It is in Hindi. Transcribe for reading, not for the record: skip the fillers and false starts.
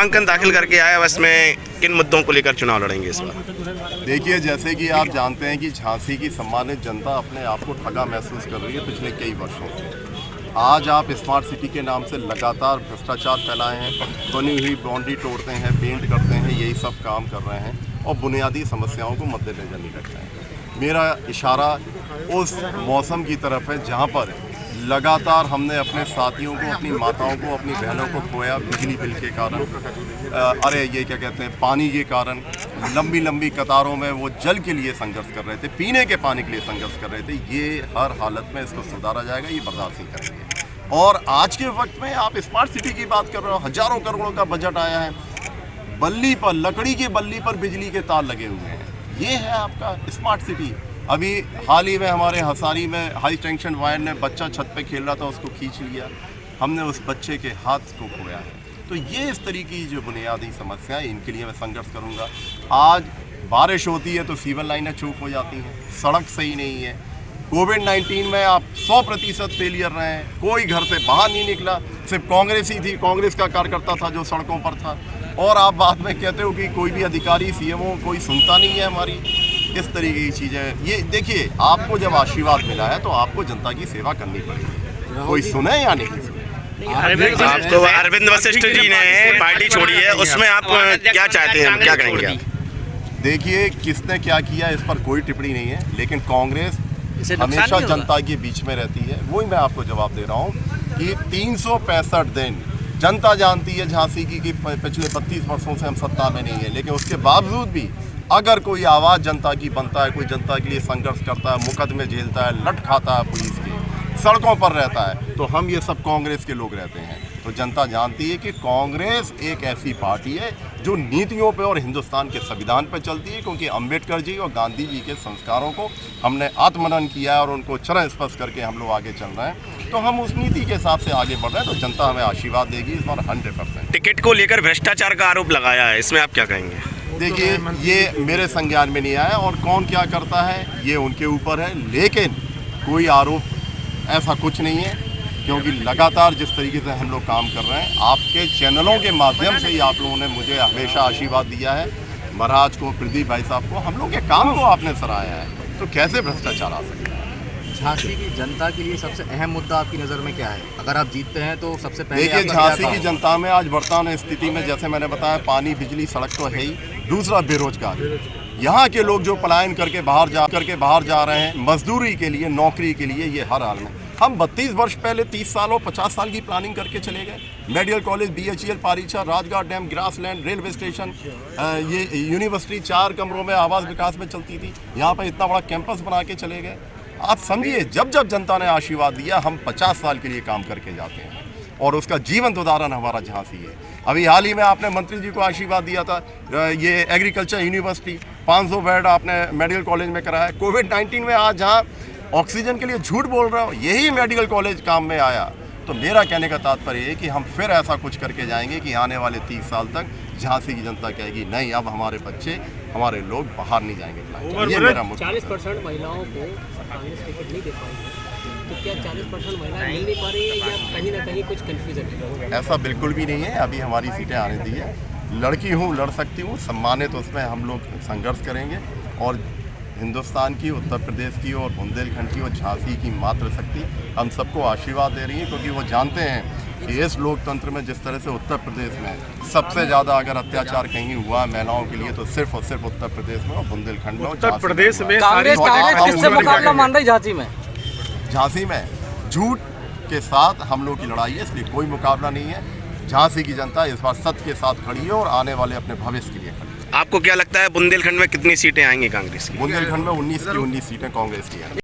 नामांकन दाखिल करके आया, बस में किन मुद्दों को लेकर चुनाव लड़ेंगे इस बार? देखिए, जैसे कि आप जानते हैं कि झांसी की सम्मानित जनता अपने आप को ठगा महसूस कर रही है पिछले कई वर्षों से। आज आप स्मार्ट सिटी के नाम से लगातार भ्रष्टाचार फैलाए हैं, बनी हुई बाउंड्री तोड़ते हैं, पेंट करते हैं, यही सब काम कर रहे हैं और बुनियादी समस्याओं को मद्देनजर नहीं रखते हैं। मेरा इशारा उस मौसम की तरफ है जहाँ पर लगातार हमने अपने साथियों को, अपनी माताओं को, अपनी बहनों को खोया बिजली बिल के कारण, ये क्या कहते हैं, पानी के कारण। लंबी लंबी कतारों में वो जल के लिए संघर्ष कर रहे थे, पीने के पानी के लिए संघर्ष कर रहे थे। ये हर हालत में इसको सुधारा जाएगा, ये बर्दाश्त नहीं करेंगे। और आज के वक्त में आप स्मार्ट सिटी की बात कर रहे हो, हजारों करोड़ों का बजट आया है, बल्ली पर, लकड़ी की बल्ली पर बिजली के तार लगे हुए हैं। ये है आपका स्मार्ट सिटी। अभी हाल ही में हमारे हसारी में हाई टेंशन वायर ने बच्चा छत पे खेल रहा था, उसको खींच लिया, हमने उस बच्चे के हाथ को खोया है। तो ये इस तरीके की जो बुनियादी समस्या है, इनके लिए मैं संघर्ष करूंगा। आज बारिश होती है तो सीवर लाइनें चूक हो जाती हैं, सड़क सही नहीं है। कोविड-19 में आप 100% फेलियर रहे हैं, कोई घर से बाहर नहीं निकला, सिर्फ कांग्रेस ही थी, कांग्रेस का कार्यकर्ता था जो सड़कों पर था। और आप बाद में कहते हो कि कोई भी अधिकारी, सीएमओ कोई सुनता नहीं है हमारी। इस तरीके की चीज़ें, ये देखिए, आपको जब आशीर्वाद मिला है तो आपको जनता की सेवा करनी पड़ेगी, कोई सुने या नहीं सुने। आपको अरविंद वशिष्ठ जी ने पार्टी छोड़ी है, उसमें आप क्या चाहते हैं, क्या कहेंगे आप? देखिए, किसने क्या किया इस पर कोई टिप्पणी नहीं है, लेकिन कांग्रेस हमेशा जनता के बीच में रहती है। वही मैं आपको जवाब दे रहा हूँ कि 365 दिन जनता जानती है झांसी की कि पिछले 32 वर्षों से हम सत्ता में नहीं है, लेकिन उसके बावजूद भी अगर कोई आवाज़ जनता की बनता है, कोई जनता के लिए संघर्ष करता है, मुकदमे झेलता है, लट खाता है पुलिस की, सड़कों पर रहता है, तो हम ये सब कांग्रेस के लोग रहते हैं। तो जनता जानती है कि कांग्रेस एक ऐसी पार्टी है जो नीतियों पे और हिंदुस्तान के संविधान पे चलती है, क्योंकि अंबेडकर जी और गांधी जी के संस्कारों को हमने आत्मनन किया है और उनको चरण स्पर्श करके हम लोग आगे चल रहे हैं। तो हम उस नीति के हिसाब से आगे बढ़ रहे हैं, तो जनता हमें आशीर्वाद देगी इस बार 100%। टिकट को लेकर भ्रष्टाचार का आरोप लगाया है, इसमें आप क्या कहेंगे? देखिए, ये मेरे संज्ञान में नहीं आया और कौन क्या करता है ये उनके ऊपर है, लेकिन कोई आरोप ऐसा कुछ नहीं है, क्योंकि लगातार जिस तरीके से हम लोग काम कर रहे हैं, आपके चैनलों के माध्यम से ही आप लोगों ने मुझे हमेशा आशीर्वाद दिया है, महाराज को, प्रदीप भाई साहब को, हम लोग के काम को आपने सराहा है, तो कैसे भ्रष्टाचार आ सकता है? झांसी की जनता के लिए सबसे अहम मुद्दा आपकी नज़र में क्या है? अगर आप जीतते हैं तो सबसे पहले देखिए, झांसी की जनता में आज वर्तमान स्थिति में, जैसे मैंने बताया, पानी, बिजली, सड़क तो है ही, दूसरा बेरोजगारी। यहाँ के लोग जो पलायन करके बाहर जा रहे हैं मजदूरी के लिए, नौकरी के लिए, ये हर हाल में। हम 32 वर्ष पहले 30 साल और 50 साल की प्लानिंग करके चले गए। Medical college, BHEL, Parichha, Rajghat dam, grassland, railway station, ये यूनिवर्सिटी 4 कमरों में आवास विकास में चलती थी, यहाँ पर इतना बड़ा कैंपस बना के चले गए। आप समझिए, जब जब जनता ने आशीर्वाद दिया, हम 50 साल के लिए काम करके जाते हैं और उसका जीवंत उदाहरण हमारा झांसी है। अभी हाल ही में आपने मंत्री जी को आशीर्वाद दिया था, ये एग्रीकल्चर यूनिवर्सिटी 500 बेड आपने मेडिकल कॉलेज में कराया। कोविड-19 में आज जहाँ ऑक्सीजन के लिए झूठ बोल रहा हो, यही मेडिकल कॉलेज काम में आया। तो मेरा कहने का तात्पर्य है कि हम फिर ऐसा कुछ करके जाएंगे कि आने वाले 30 साल तक झांसी की जनता कहेगी नहीं, अब हमारे बच्चे, हमारे लोग बाहर नहीं जाएंगे। ये मेरा मुद्दा। 40% महिलाओं को कांग्रेस टिकट नहीं दे पाएगी, तो क्या 40% महिलाएं मिल नहीं पा रही है या कहीं ना कहीं कुछ कन्फ्यूजन है? ऐसा बिल्कुल भी नहीं है, अभी हमारी सीटें आने दी है, लड़की हूँ, लड़ सकती हूँ, सम्मानित, उसमें हम लोग संघर्ष करेंगे। और हिंदुस्तान की, उत्तर प्रदेश की और बुंदेलखंड की और झांसी की मातृशक्ति हम सबको आशीर्वाद दे रही है, क्योंकि वो जानते हैं कि इस लोकतंत्र में जिस तरह से उत्तर प्रदेश में सबसे ज़्यादा अगर अत्याचार कहीं हुआ महिलाओं के लिए, तो सिर्फ और सिर्फ उत्तर प्रदेश में और बुंदेलखंड में। उत्तर प्रदेश में कांग्रेस किससे मुकाबला मान रही झांसी में? झांसी में झूठ के साथ हम लोग की लड़ाई है, इसलिए कोई मुकाबला नहीं है। झांसी की जनता इस बार सत्य के साथ खड़ी है और आने वाले अपने भविष्य के लिए खड़ी है। आपको क्या लगता है बुंदेलखंड में कितनी सीटें आएंगी कांग्रेस की? बुंदेलखंड में 19 की 19 सीटें कांग्रेस की हैं।